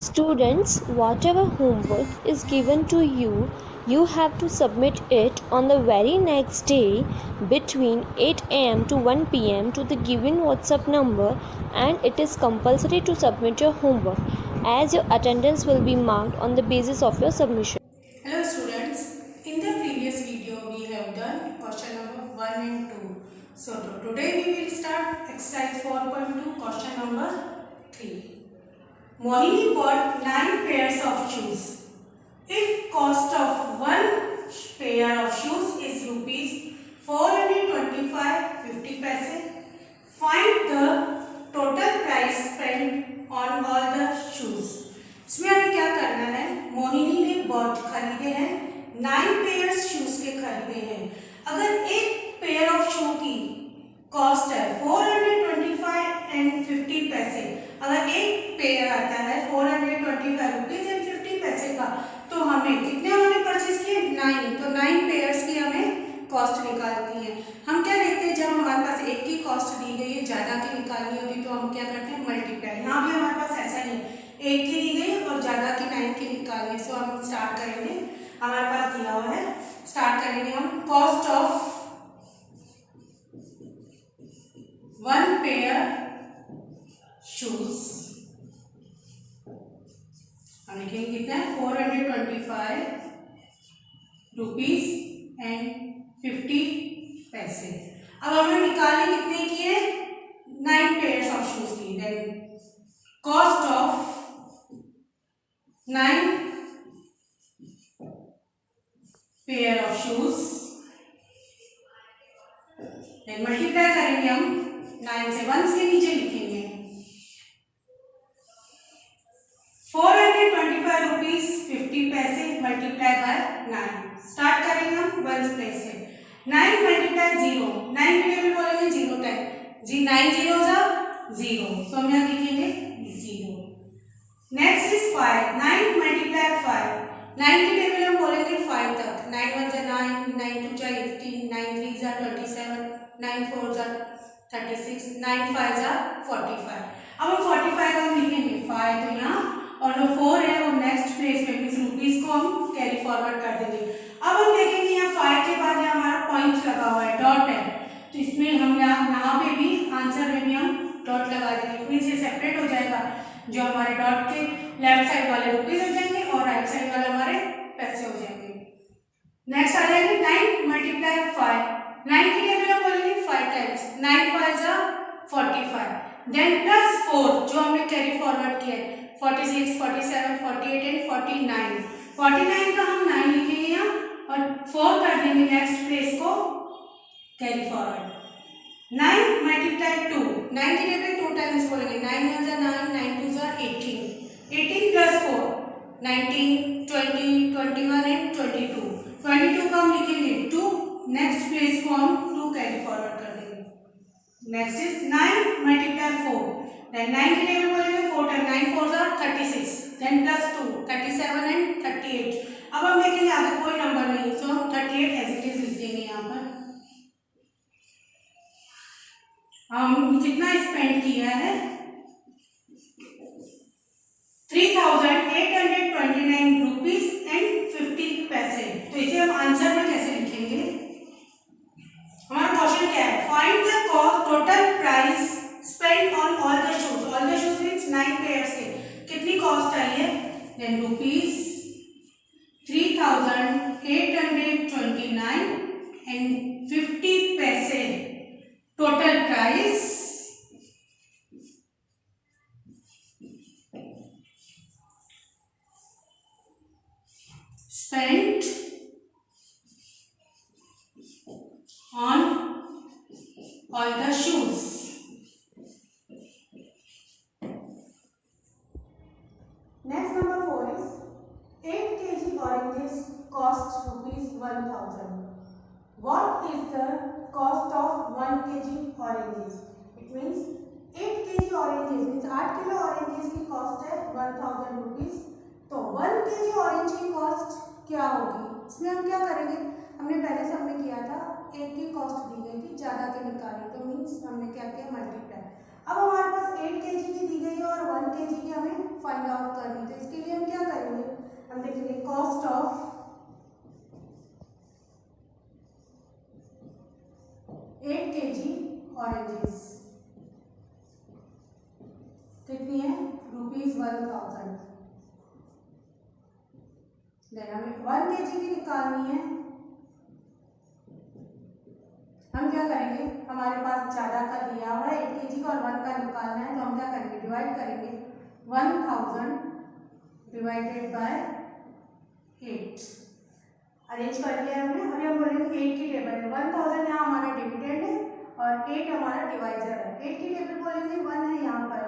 Students, whatever homework is given to you, you have to submit it on the very next day between 8 am to 1 pm to the given WhatsApp number, and it is compulsory to submit your homework as your attendance will be marked on the basis of your submission. Hello students, in the previous video we have done question number 1 and 2. So today we will start exercise 4.2 question number 3. Mohini bought 9 pairs of shoes. If cost of one pair of shoes is rupees 425.50 paise, find the total price spent on all the shoes. इसमें हमें क्या करना है, मोहिनी ने bot खरीदे हैं, 9 pairs shoes के खरीदे हैं। अगर एक पेयर ऑफ शू की कॉस्ट है 425 एंड 50 पैसे, अगर एक पेयर आता है 425 रुपीज एंड 50 पैसे का, तो हमें कितने हमने परचेज किए 9, तो 9 पेयर्स की हमें कॉस्ट निकालती है। हम क्या देखते हैं, जब हमारे पास एक की कॉस्ट दी गई है, ज़्यादा की निकालनी होगी तो हम क्या करते हैं मल्टीप्लाई। यहाँ भी हमारे पास ऐसा नहीं है, एक की दी गई और ज़्यादा की 9 की निकालनी। सो हम स्टार्ट करेंगे, हमारे पास दिया हुआ है, स्टार्ट करेंगे हम। Cost of one pair shoes हम लिखेंगे कितना है 425 रुपीज एंड 50 पैसे। अब हमें निकालने कितने की है 9 पेयर्स ऑफ शूज की। Then cost of 9 pair of shoes, then multiply करेंगे हम 9 से, 1 के नीचे लिखेंगे 425 रुपीज 50 पैसे मल्टीप्लाई बाय 9। स्टार्ट करेंगे हम 1 प्लेस से। 9 मल्टीप्लाई 0, 9 के लिए भी बोलेंगे 0 टाइप जी, 9 0 0, सो हम यहाँ लिखेंगे 0। नेक्स्ट इज 5, 9 मल्टीप्लाई 5, 9 के टेबल हम बोलेंगे 5 तक। 9 1 जा 9, 9 2 जा 18, 9 3 जा 27, 9 4 जा 36, 9 5 जा 45। अब हम 45 का हम लिखेंगे 5, तो यहाँ और जो 4 है वो नेक्स्ट प्लेस में इस रुपीज को हम कैरी फॉरवर्ड कर देंगे। अब हम देखेंगे यहाँ 5 के बाद यहाँ हमारा पॉइंट लगा हुआ है, डॉट है, तो इसमें हम यहाँ पे भी आंसर में भी हम डॉट लगा देंगे, मीन्स ये सेपरेट हो जाएगा। जो हमारे डॉट के लेफ्ट साइड वाले रुपीज हो जाएंगे और राइट साइड वाले हमारे पैसे हो जाएंगे। नेक्स्ट आ जाएंगे 9 मल्टीप्लाई 5, 9 के लिए भी हम बोलेंगे 5 टाइम्स, 9 5 जा 45, देन प्लस 4 जो हमने कैरी फॉरवर्ड किया है 46 47 48 एंड 49। 49 का हम 9 लिखेंगे यहाँ और 4 कर देंगे नेक्स्ट प्लेस को कैरी फॉरवर्ड। 9 मल्टीप्लाई 2, 9 के लिए भी 2 टाइम्स बोलेंगे, 9 1 जा 9, 9 2 जा 18, 18 प्लस 4 19 20 21 एंड 22। 22 का हम लिखेंगे 2, नेक्स्ट प्लेस को हम 2 कैरी फॉरवर्ड कर देंगे। नेक्स्ट इज 9 मल्टीप्लाई 4, देन 9 के लिए भी बोलेंगे 4 टाइम, 9 4 जा 36, देन प्लस 2 37 एंड 38। अब हम देखेंगे आगे कोई नंबर नहीं, सो हम 38 एज इट इज लिख देंगे। यहाँ पर हम कितना स्पेंड किया है 3829 रुपीज एंड 50 पैसे। तो इसे हम आंसर में कैसे लिखेंगे, हमारा क्वेश्चन क्या है, find the cost total price spend on all the shoes. All the shoes means 9 pairs के कितनी कॉस्ट आई है, देन रुपीज 3829 एंड 50 पैसे total price spent on all the shoes. Next number 4 is 8 kg oranges cost rupees 1000. What is the cost of 1 kg oranges? It means 8 kg oranges means 8 kilo oranges की cost है 1000 rupees। तो 1 kg orange की cost क्या होगी, इसमें हम क्या करेंगे, हमने पहले से हमने किया था, एक की कॉस्ट दी गई थी, ज़्यादा की निकाली, तो मीन्स हमने क्या किया मल्टीप्लाई। अब हमारे पास 8 kg की दी गई है और 1 kg की हमें फाइंड आउट करनी, तो कितनी है ₹1000। देन हमें 1 kg की निकालनी है। हम क्या करेंगे, हमारे पास ज़्यादा का दिया हुआ है 8 kg का और 1 का निकालना है, तो हम क्या करेंगे, डिवाइड करेंगे 1000 डिवाइडेड बाय 8। अरेंज कर लिया है हमने। अभी हम बोलेंगे 8 की टेबल है। 1000 यहाँ हमारा डिविडेंड है और 8 हमारा डिवाइजर है। 8 की टेबल बोलेंगे 1 है यहाँ पर,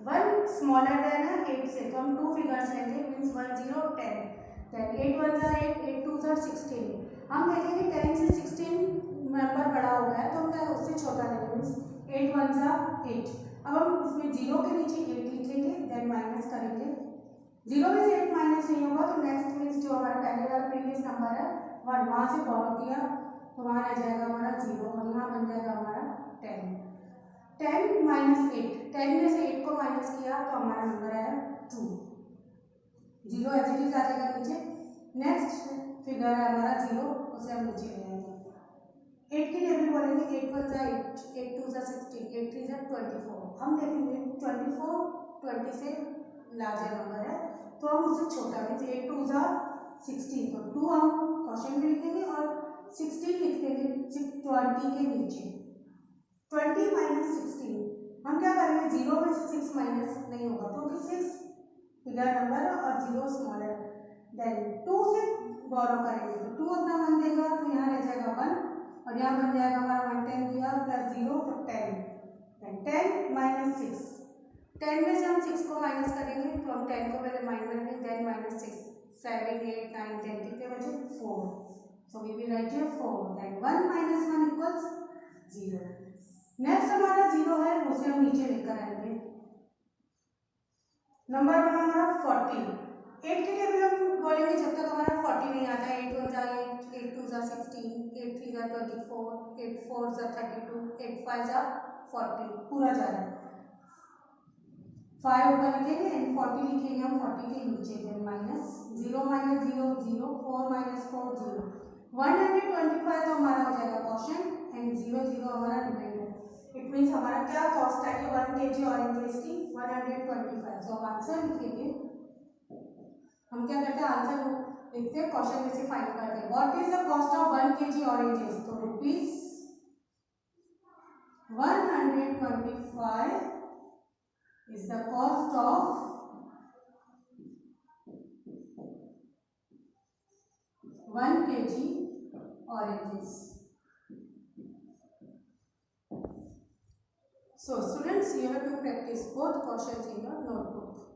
1 स्मॉलर देन 8 से, तो हम 2 फिगर्स लेंगे, मीन्स 10 10। देन 8 1 जा 8, 8 2 जा 16। हम देखेंगे 10 से 16 नंबर बड़ा हो गया है, तो हम क्या उससे छोटा लेंगे, मीन्स 8 1 जा 8। अब हम इसमें 0 के नीचे 8 लिखेंगे, देन माइनस करेंगे। 0 में से 8 माइनस नहीं होगा, तो नेक्स्ट मीन्स जो हमारा पहले वाला प्रीवियस नंबर है वहाँ से बोरो किया, तो वहाँ रह जाएगा हमारा 0 और यहाँ बन जाएगा हमारा 10। 10 माइनस 8, 10 में से 8 को माइनस किया तो हमारा नंबर आया 2। 0 एज इट इज आ जाएगा नीचे। नेक्स्ट फिगर है हमारा 0, उसे हम नीचे ले आएंगे। 8 की टेबल बोलेंगे 8 1 जा 8, 8 2 जा 16, 8 3 जा 24। हम देखेंगे 24 20 से लार्जर नंबर है, तो हम उससे छोटा, मीन्स 8 2 जा 16, तो 2 हम क्वेश्चन में लिखेंगे और 16 लिख देंगे 20 के नीचे। 20 माइनस 16 हम क्या करेंगे, 0 में से 6 माइनस नहीं होगा क्योंकि 6 बिगर नंबर है और 0 स्मॉलर। देन 2 से बोरो करेंगे, तो 2 अपना 1 देगा, तो यहाँ रह जाएगा 1 और यहाँ बन जाएगा हमारा 110 दिया प्लस 0 तो 10। 10 माइनस 6, 10 में से हम 6 को माइनस करेंगे, तो हम 10 को पहले माइनस करेंगे, देन माइनस 6, 7 8 9 10 कितने बचे 4, so we will write here 4। Then 1 minus 1 equals 0। Next हमारा 0 है, उसे हम नीचे लेकर आएंगे। नंबर बना हमारा 40। 8 की टेबल हम बोलेंगे जब तक हमारा 40 नहीं आता। 8 1 जा 8, 8 2 जा 16, 8 3 जा 24, 8 4 जा 32, 8 5 जा 40, पूरा जा रहा है। 5 ऊपर लिखेंगे एंड 40 लिखेंगे हम 40 के नीचे, देन माइनस 0 माइनस 0 0, 4 माइनस 4 0। 125 तो हमारा हो जाएगा क्वेश्चन एंड 0 0 हमारा रिमाइंडर। इट मीन्स हमारा क्या कॉस्ट आई है 1 kg ऑरेंज की 125। सो आंसर लिखेंगे, हम क्या करते हैं आंसर लिखते हैं, क्वेश्चन में से फाइंड करते हैं what is the cost of 1 kg oranges. तो rupees 125 is the cost of 1 kg oranges. So students, you have to practice both questions in your notebook.